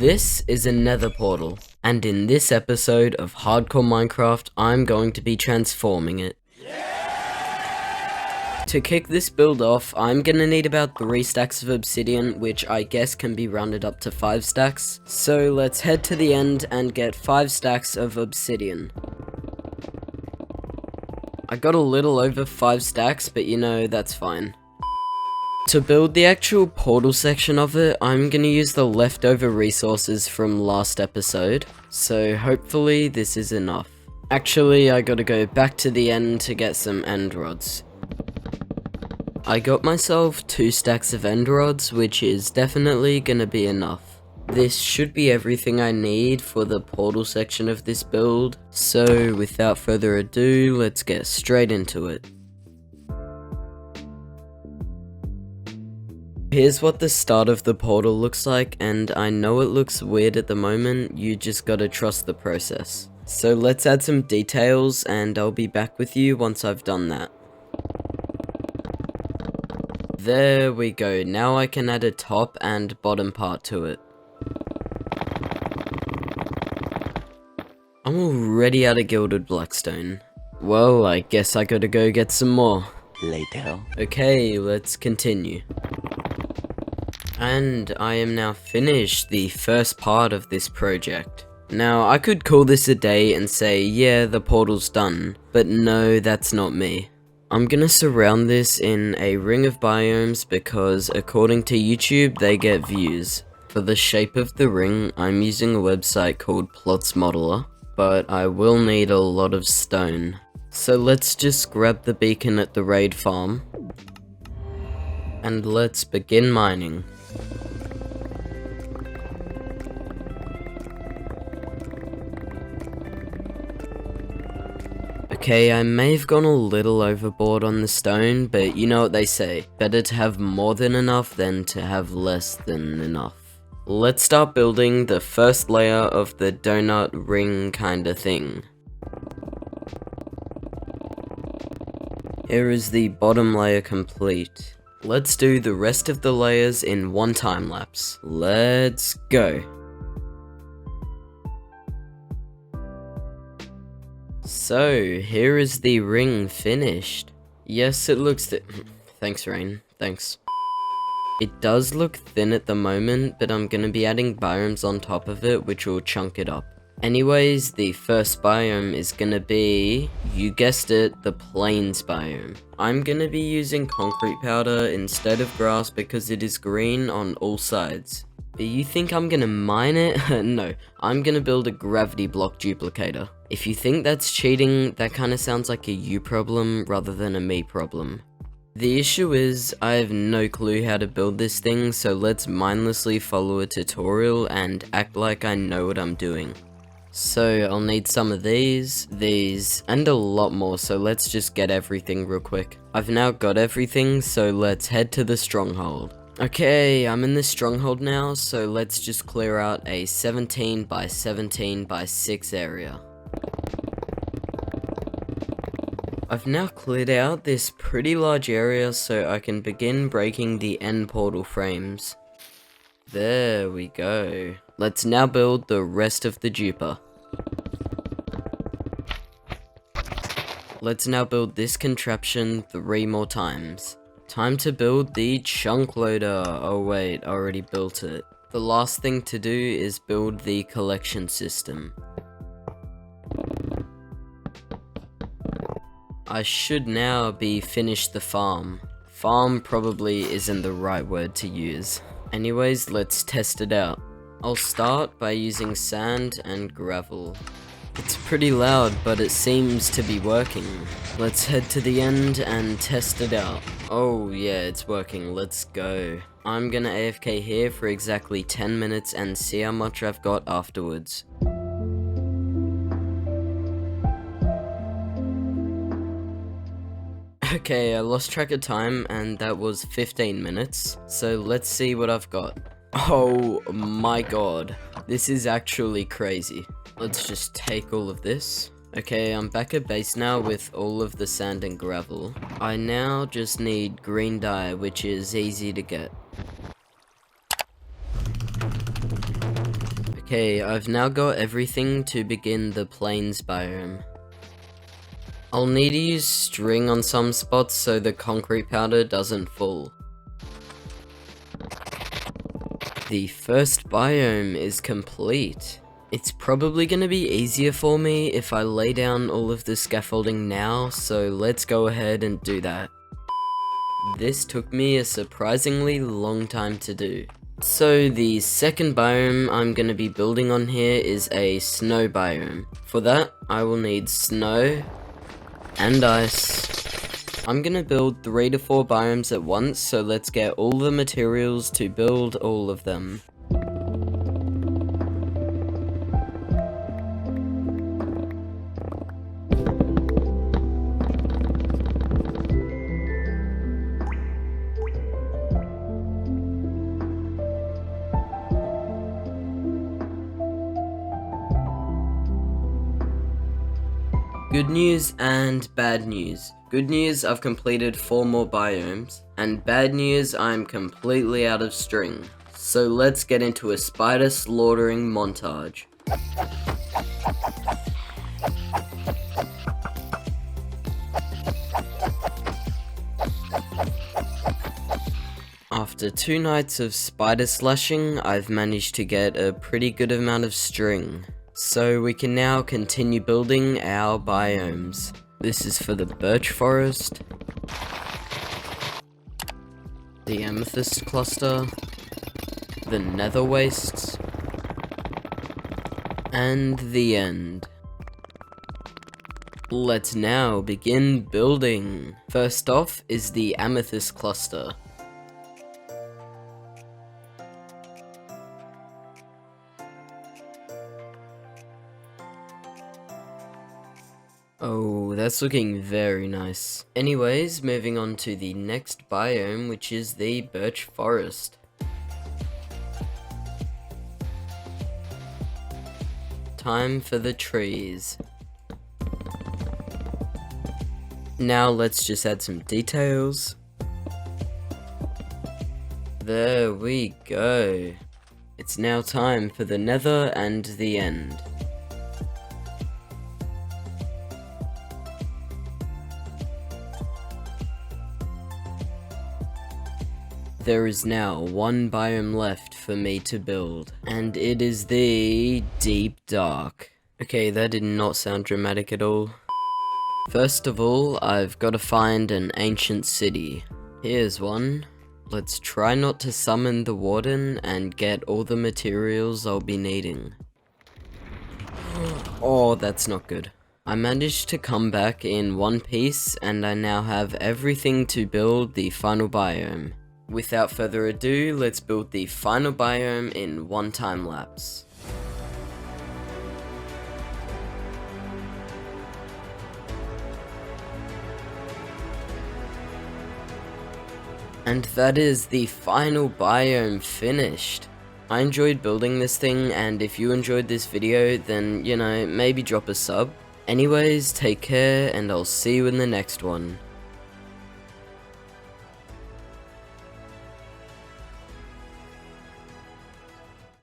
This is a Nether portal, and in this episode of Hardcore Minecraft, I'm going to be transforming it. To kick this build off, I'm gonna need about 3 stacks of obsidian, which I guess can be rounded up to 5 stacks. So let's head to the end and get 5 stacks of obsidian. I got a little over 5 stacks, but you know, that's fine. To build the actual portal section of it, I'm gonna use the leftover resources from last episode, so hopefully this is enough. Actually, I gotta go back to the end to get some end rods. I got myself 2 stacks of end rods, which is definitely gonna be enough. This should be everything I need for the portal section of this build, so without further ado, let's get straight into it. Here's what the start of the portal looks like, and I know it looks weird at the moment, you just gotta trust the process. So let's add some details, and I'll be back with you once I've done that. There we go, now I can add a top and bottom part to it. I'm already out of gilded blackstone. Well, I guess I gotta go get some more. Later. Okay, let's continue. And I am now finished the first part of this project. Now, I could call this a day and say, yeah, the portal's done, but no, that's not me. I'm gonna surround this in a ring of biomes because according to YouTube, they get views. For the shape of the ring, I'm using a website called Plots Modeler, but I will need a lot of stone. So let's just grab the beacon at the raid farm, and let's begin mining. Okay, I may have gone a little overboard on the stone, but you know what they say, better to have more than enough than to have less than enough. Let's start building the first layer of the donut ring kinda thing. Here is the bottom layer complete. Let's do the rest of the layers in one time lapse. Let's go. So, here is the ring finished. Yes, it looks thanks, Rain. Thanks. It does look thin at the moment, but I'm gonna be adding biomes on top of it, which will chunk it up. Anyways, the first biome is gonna be, you guessed it, the plains biome. I'm gonna be using concrete powder instead of grass because it is green on all sides. But you think I'm gonna mine it? No, I'm gonna build a gravity block duplicator. If you think that's cheating, that kinda sounds like a you problem rather than a me problem. The issue is, I have no clue how to build this thing, so let's mindlessly follow a tutorial and act like I know what I'm doing. So I'll need some of these, and a lot more, so let's just get everything real quick. I've now got everything, so let's head to the stronghold. Okay, I'm in the stronghold now, so let's just clear out a 17 by 17 by 6 area. I've now cleared out this pretty large area so I can begin breaking the end portal frames. There we go. Let's now build the rest of the duper. Let's now build this contraption 3 more times. Time to build the chunk loader. Oh wait, I already built it. The last thing to do is build the collection system. I should now be finished the farm. Farm probably isn't the right word to use. Anyways, let's test it out. I'll start by using sand and gravel. It's pretty loud, but it seems to be working. Let's head to the end and test it out. Oh yeah, it's working, let's go. I'm gonna AFK here for exactly 10 minutes and see how much I've got afterwards. Okay, I lost track of time and that was 15 minutes. So let's see what I've got. Oh my god, this is actually crazy. Let's just take all of this. Okay, I'm back at base now with all of the sand and gravel. I now just need green dye, which is easy to get. Okay, I've now got everything to begin the plains biome. I'll need to use string on some spots so the concrete powder doesn't fall. The first biome is complete. It's probably going to be easier for me if I lay down all of the scaffolding now, so let's go ahead and do that. This took me a surprisingly long time to do. So the second biome I'm going to be building on here is a snow biome. For that, I will need snow and ice. I'm going to build 3 to 4 biomes at once, so let's get all the materials to build all of them. Good news and bad news. Good news, I've completed 4 more biomes, and bad news, I'm completely out of string. So let's get into a spider slaughtering montage. After 2 nights of spider slashing, I've managed to get a pretty good amount of string. So we can now continue building our biomes. This is for the birch forest, the amethyst cluster, the nether wastes, and the end. Let's now begin building. First off is the amethyst cluster. Oh, that's looking very nice. Anyways, moving on to the next biome, which is the birch forest. Time for the trees. Now let's just add some details. There we go. It's now time for the nether and the end. There is now 1 biome left for me to build, and it is the deep dark. Okay, that did not sound dramatic at all. First of all, I've got to find an ancient city. Here's one. Let's try not to summon the warden and get all the materials I'll be needing. Oh, that's not good. I managed to come back in one piece, and I now have everything to build the final biome. Without further ado, let's build the final biome in 1 time lapse. And that is the final biome finished. I enjoyed building this thing, and if you enjoyed this video, then, maybe drop a sub. Anyways, take care, and I'll see you in the next one.